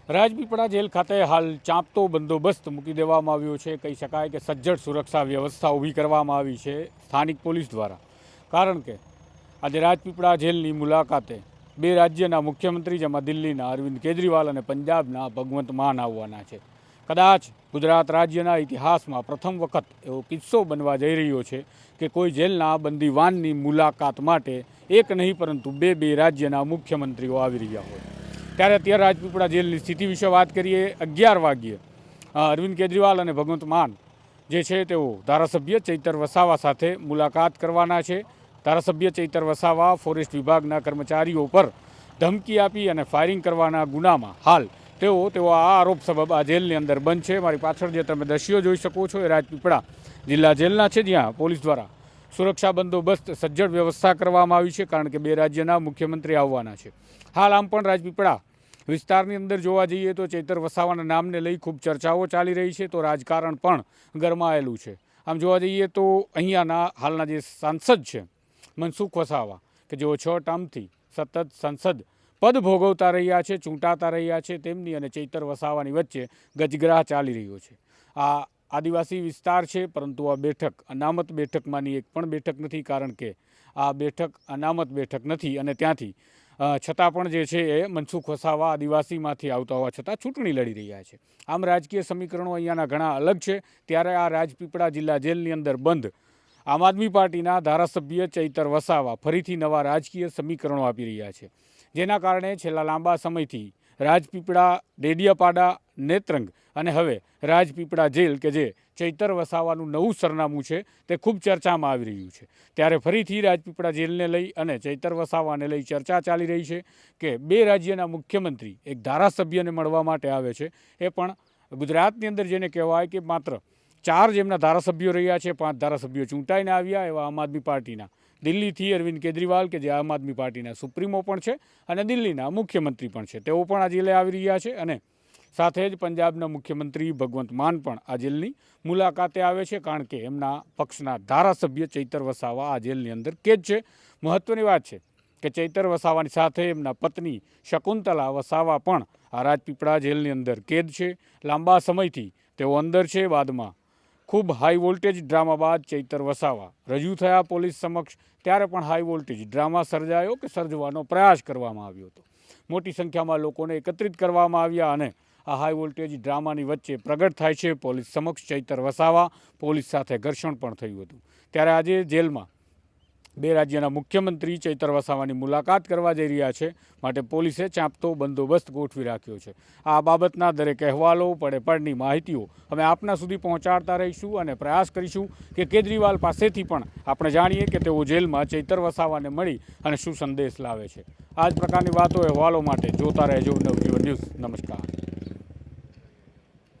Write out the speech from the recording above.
Rajpipla jail ખાતે હાલ ચાંપતો બંદોબસ્ત મૂકી દેવામાં આવ્યો છે। કહી શકાય કે સજ્જડ સુરક્ષા વ્યવસ્થા ઊભી કરવામાં આવી છે સ્થાનિક પોલીસ દ્વારા। કારણ કે આજે રાજપીપળા જેલની મુલાકાતે બે રાજ્યના મુખ્યમંત્રી, જેમાં દિલ્હીના અરવિંદ કેજરીવાલ અને પંજાબના ભગવંત માન આવવાના છે। કદાચ ગુજરાત રાજ્યના ઇતિહાસમાં પ્રથમ વખત એવો કિસ્સો બનવા જઈ રહ્યો છે કે કોઈ જેલના બંદીવાનની મુલાકાત માટે એક નહીં પરંતુ બે રાજ્યના મુખ્યમંત્રીઓ આવી રહ્યા હોય। ત્યારે અત્યારે રાજપીપળા જેલની સ્થિતિ વિશે વાત કરીએ। 11 વાગ્યે અરવિંદ કેજરીવાલ અને ભગવંત માન જે છે તેઓ ધારાસભ્ય ચૈતર વસાવા સાથે મુલાકાત કરવાના છે। ધારાસભ્ય ચૈતર વસાવા ફોરેસ્ટ વિભાગના કર્મચારીઓ પર ધમકી આપી અને ફાયરિંગ કરવાના ગુનામાં હાલ તેઓ આ આરોપ સબબ આ જેલની અંદર બંધ છે। મારી પાછળ જે તમે દ્રશ્યો જોઈ શકો છો એ રાજપીપળા જિલ્લા જેલના છે, જ્યાં પોલીસ દ્વારા સુરક્ષા બંદોબસ્ત સજ્જડ વ્યવસ્થા કરવામાં આવી છે, કારણ કે બે રાજ્યના મુખ્યમંત્રી આવવાના છે। હાલ આમ પણ રાજપીપળા વિસ્તારની અંદર જોવા જઈએ તો ચૈતર વસાવાના નામને લઈ ખૂબ ચર્ચાઓ ચાલી રહી છે, તો રાજકારણ પણ ગરમાયેલું છે। આમ જોવા જઈએ તો અહીંયાના હાલના જે સાંસદ છે મનસુખ વસાવા, કે જેઓ 6 ટર્મથી સતત સંસદ પદ ભોગવતા રહ્યા છે, ચૂંટાતા રહ્યા છે, તેમની અને ચૈતર વસાવાની વચ્ચે ગજગ્રાહ ચાલી રહ્યો છે। આ આદિવાસી વિસ્તાર છે, પરંતુ આ બેઠક અનામત બેઠકમાંની એક પણ બેઠક નથી, કારણ કે આ બેઠક અનામત બેઠક નથી અને ત્યાંથી છતાં પણ જે છે એ મનસુખ વસાવા આદિવાસીમાંથી આવતા હોવા છતાં ચૂંટણી લડી રહ્યા છે। આમ રાજકીય સમીકરણો અહીંયાના ઘણા અલગ છે। ત્યારે આ રાજપીપળા જિલ્લા જેલની અંદર બંધ આમ આદમી પાર્ટીના ધારાસભ્ય ચૈતર વસાવા ફરીથી નવા રાજકીય સમીકરણો આપી રહ્યા છે, જેના કારણે છેલ્લા લાંબા સમયથી રાજપીપળા, ડેડિયાપાડા, નેત્રંગ અને હવે રાજપીપળા જેલ, કે જે ચૈતર વસાવાનું નવું સરનામું છે, તે ખૂબ ચર્ચામાં આવી રહ્યું છે। ત્યારે ફરીથી રાજપીપળા જેલને લઈ અને ચૈતર વસાવાને લઈ ચર્ચા ચાલી રહી છે કે બે રાજ્યના મુખ્યમંત્રી એક ધારાસભ્યને મળવા માટે આવે છે, એ પણ ગુજરાતની અંદર જેને કહેવાય કે માત્ર 4 જેમના ધારાસભ્યો રહ્યા છે, 5 ધારાસભ્યો ચૂંટાઈને આવ્યા એવા આમ આદમી પાર્ટીના દિલ્હીથી અરવિંદ કેજરીવાલ, કે જે આમ આદમી પાર્ટીના સુપ્રીમો પણ છે અને દિલ્હીના મુખ્યમંત્રી પણ છે, તેઓ પણ આ જેલે આવી રહ્યા છે। અને સાથે જ પંજાબના મુખ્યમંત્રી ભગવંત માન પણ આ જેલની મુલાકાતે આવે છે, કારણ કે એમના પક્ષના ધારાસભ્ય ચૈતર વસાવા આ જેલની અંદર કેદ છે। મહત્ત્વની વાત છે કે ચૈતર વસાવાની સાથે એમના પત્ની શકુંતલા વસાવા પણ આ રાજપીપળા જેલની અંદર કેદ છે। લાંબા સમયથી તેઓ અંદર છે। બાદમાં ખૂબ હાઈ વોલ્ટેજ ડ્રામા બાદ ચૈતર વસાવા રજૂ થયા પોલીસ સમક્ષ, ત્યારે પણ હાઈ વોલ્ટેજ ડ્રામા સર્જાયો કે સર્જવાનો પ્રયાસ કરવામાં આવ્યો હતો। મોટી સંખ્યામાં લોકોને એકત્રિત કરવામાં આવ્યા અને આ હાઈ વોલ્ટેજ ડ્રામાની વચ્ચે પ્રગટ થાય છે પોલીસ સમક્ષ ચૈતર વસાવા। પોલીસ સાથે ઘર્ષણ પણ થયું હતું। ત્યારે આજે જેલમાં બે રાજ્યના મુખ્યમંત્રી ચૈતર વસાવાની મુલાકાત કરવા જઈ રહ્યા છે, માટે પોલીસે ચાંપતો બંદોબસ્ત ગોઠવી રાખ્યો છે। આ બાબતના દરેક અહેવાલો, પડેપડની માહિતીઓ અમે આપના સુધી પહોંચાડતા રહીશું અને પ્રયાસ કરીશું કે કેજરીવાલ પાસેથી પણ આપણે જાણીએ કે તેઓ જેલમાં ચૈતર વસાવાને મળી અને શું સંદેશ લાવે છે। આ જ પ્રકારની વાતો, અહેવાલો માટે જોતા રહેજો નવજીવન ન્યૂઝ। નમસ્કાર।